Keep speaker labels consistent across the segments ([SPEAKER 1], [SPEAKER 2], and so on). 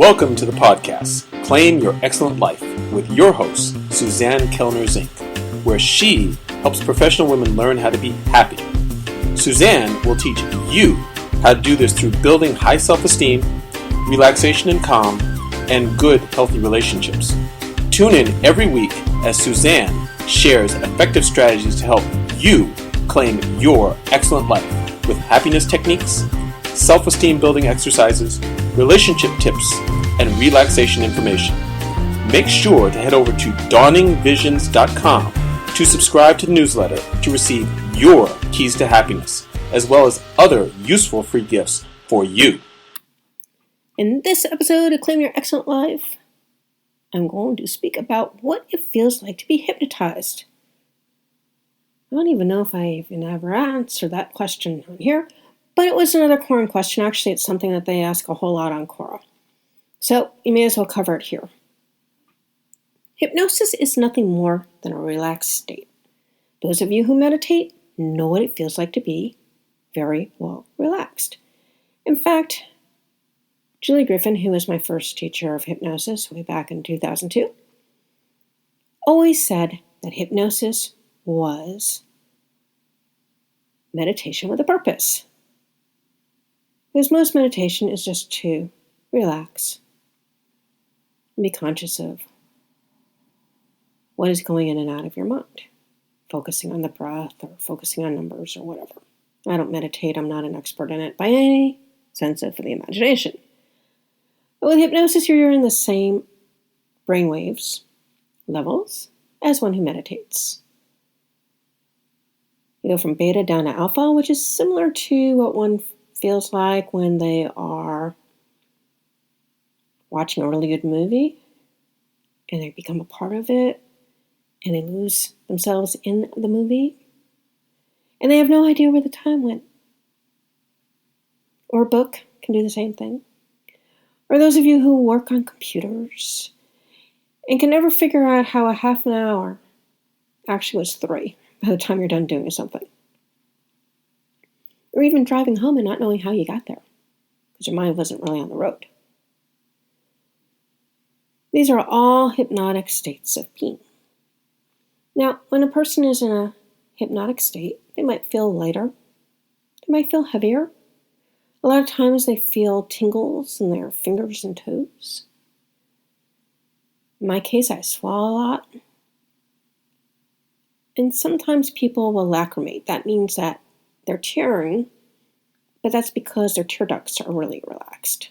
[SPEAKER 1] Welcome to the podcast, Claim Your Excellent Life, with your host, Suzanne Kellner-Zinck, where she helps professional women learn how to be happy. Suzanne will teach you how to do this through building high self-esteem, relaxation and calm, and good, healthy relationships. Tune in every week as Suzanne shares effective strategies to help you claim your excellent life with happiness techniques, self-esteem building exercises, relationship tips, and relaxation information. Make sure to head over to dawningvisions.com to subscribe to the newsletter to receive your keys to happiness, as well as other useful free gifts for you.
[SPEAKER 2] In this episode of Claim Your Excellent Life, I'm going to speak about what it feels like to be hypnotized. I don't even know if I even ever answered that question on here, but it was another Quora question. Actually, it's something that they ask a whole lot on Quora. So you may as well cover it here. Hypnosis is nothing more than a relaxed state. Those of you who meditate know what it feels like to be very well relaxed. In fact, Julie Griffin, who was my first teacher of hypnosis way back in 2002, always said that hypnosis was meditation with a purpose. Because most meditation is just to relax and be conscious of what is going in and out of your mind, focusing on the breath or focusing on numbers or whatever. I don't meditate. I'm not an expert in it by any sense of the imagination. But with hypnosis, you're in the same brainwaves levels as one who meditates. You go from beta down to alpha, which is similar to what one feels like when they are watching a really good movie and they become a part of it and they lose themselves in the movie and they have no idea where the time went. Or a book can do the same thing. Or those of you who work on computers and can never figure out how a half an hour actually was 3 by the time you're done doing something. Or even driving home and not knowing how you got there because your mind wasn't really on the road. These are all hypnotic states of being. Now, when a person is in a hypnotic state, they might feel lighter. They might feel heavier. A lot of times they feel tingles in their fingers and toes. In my case, I swallow a lot. And sometimes people will lacrimate. That means that they're tearing, but that's because their tear ducts are really relaxed.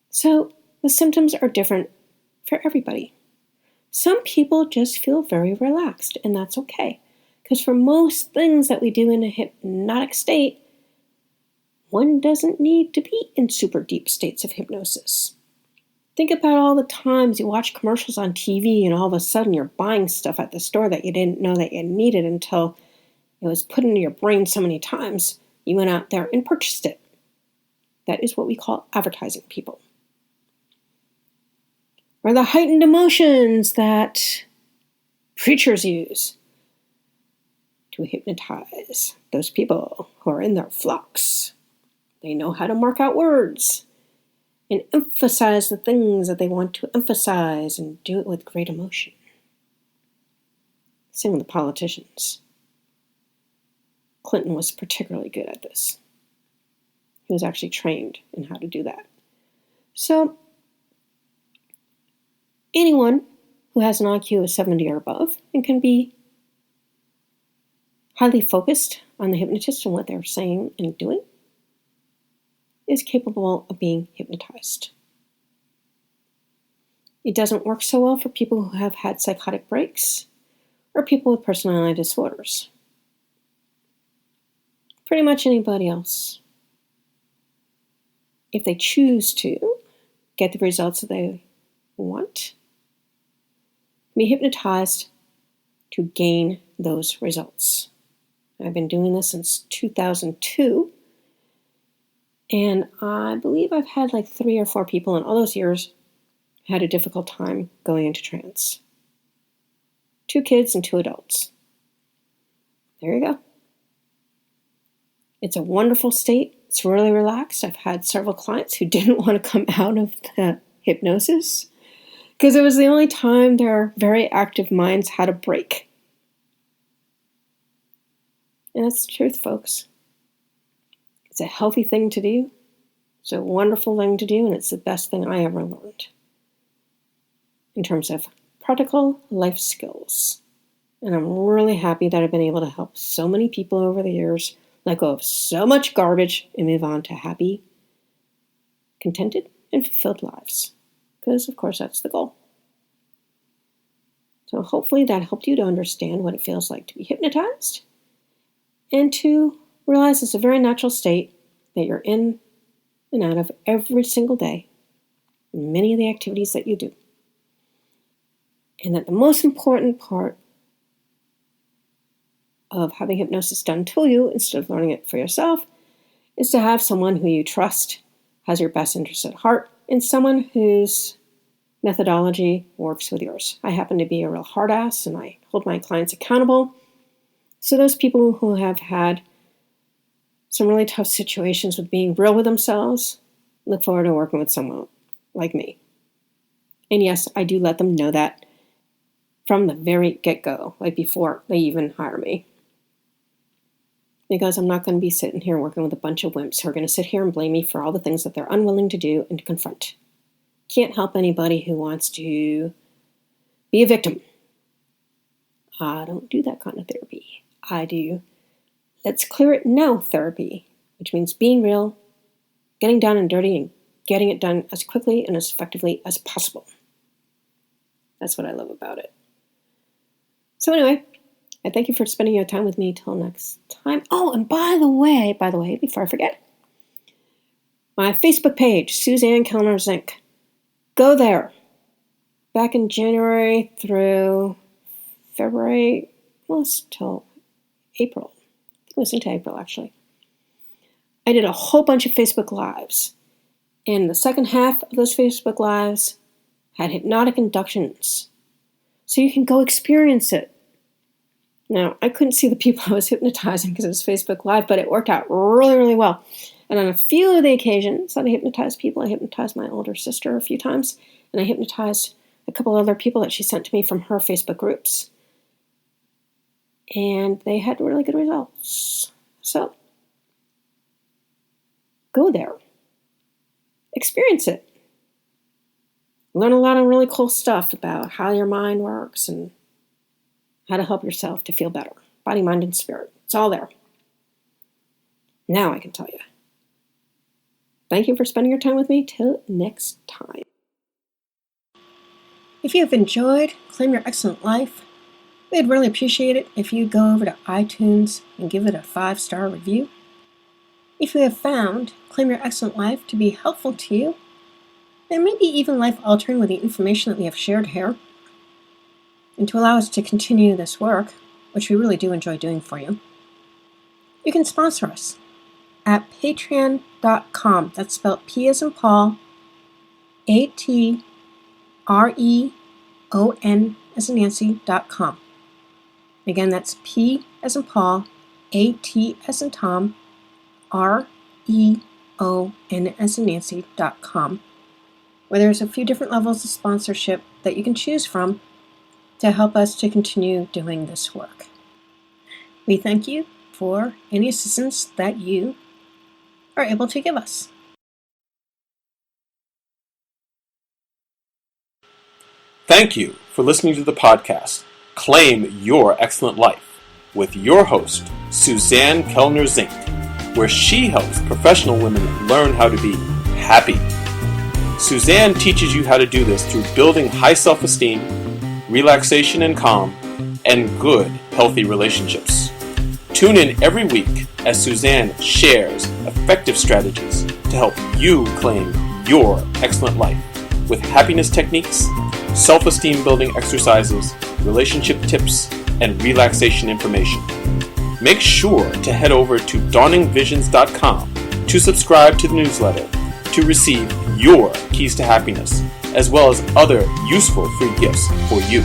[SPEAKER 2] So the symptoms are different for everybody. Some people just feel very relaxed, and that's okay. Because for most things that we do in a hypnotic state, one doesn't need to be in super deep states of hypnosis. Think about all the times you watch commercials on TV and all of a sudden you're buying stuff at the store that you didn't know that you needed until it was put into your brain so many times, you went out there and purchased it. That is what we call advertising people. Or the heightened emotions that preachers use to hypnotize those people who are in their flocks. They know how to mark out words and emphasize the things that they want to emphasize and do it with great emotion. Same with the politicians. Clinton was particularly good at this. He was actually trained in how to do that. So, anyone who has an IQ of 70 or above and can be highly focused on the hypnotist and what they're saying and doing is capable of being hypnotized. It doesn't work so well for people who have had psychotic breaks or people with personality disorders. Pretty much anybody else. If they choose to get the results that they want, be hypnotized to gain those results. I've been doing this since 2002, and I believe I've had like 3 or 4 people in all those years had a difficult time going into trance. 2 kids and 2 adults. There you go. It's a wonderful state. It's really relaxed. I've had several clients who didn't want to come out of the hypnosis because it was the only time their very active minds had a break. And that's the truth, folks. It's a healthy thing to do. It's a wonderful thing to do, and it's the best thing I ever learned in terms of practical life skills. And I'm really happy that I've been able to help so many people over the years let go of so much garbage and move on to happy, contented, and fulfilled lives. Because, of course, that's the goal. So hopefully that helped you to understand what it feels like to be hypnotized and to realize it's a very natural state that you're in and out of every single day, in many of the activities that you do. And that the most important part of having hypnosis done to you instead of learning it for yourself is to have someone who you trust has your best interests at heart and someone whose methodology works with yours. I happen to be a real hard ass and I hold my clients accountable. So those people who have had some really tough situations with being real with themselves look forward to working with someone like me. And yes, I do let them know that from the very get-go, like before they even hire me. Because I'm not going to be sitting here working with a bunch of wimps who are going to sit here and blame me for all the things that they're unwilling to do and to confront. Can't help anybody who wants to be a victim. I don't do that kind of therapy. I do let's clear it now therapy, which means being real, getting down and dirty, and getting it done as quickly and as effectively as possible. That's what I love about it. So anyway, I thank you for spending your time with me till next time. Oh, and by the way, before I forget, my Facebook page, Suzanne Kellner-Zinck. Go there. Back in January through February, almost till April. It was into April, actually. I did a whole bunch of Facebook Lives. And the second half of those Facebook Lives had hypnotic inductions. So you can go experience it. Now, I couldn't see the people I was hypnotizing because it was Facebook Live, but it worked out really, really well. And on a few of the occasions that I hypnotized people, I hypnotized my older sister a few times, and I hypnotized a couple other people that she sent to me from her Facebook groups. And they had really good results. So, go there. Experience it. Learn a lot of really cool stuff about how your mind works and how to help yourself to feel better. Body, mind, and spirit. It's all there. Now I can tell you. Thank you for spending your time with me. Till next time. If you have enjoyed Claim Your Excellent Life, we'd really appreciate it if you go over to iTunes and give it a 5-star review. If you have found Claim Your Excellent Life to be helpful to you, and maybe even life-altering with the information that we have shared here, and to allow us to continue this work, which we really do enjoy doing for you, you can sponsor us at patreon.com. That's spelled P as in Paul, ATREON as in Nancy.com. Again, that's P as in Paul, AT as in Tom, REON as in Nancy.com, where there's a few different levels of sponsorship that you can choose from to help us to continue doing this work. We thank you for any assistance that you are able to give us.
[SPEAKER 1] Thank you for listening to the podcast, Claim Your Excellent Life, with your host, Suzanne Kellner-Zinck, where she helps professional women learn how to be happy. Suzanne teaches you how to do this through building high self-esteem, relaxation and calm, and good, healthy relationships. Tune in every week as Suzanne shares effective strategies to help you claim your excellent life with happiness techniques, self-esteem building exercises, relationship tips, and relaxation information. Make sure to head over to dawningvisions.com to subscribe to the newsletter to receive your keys to happiness, as well as other useful free gifts for you.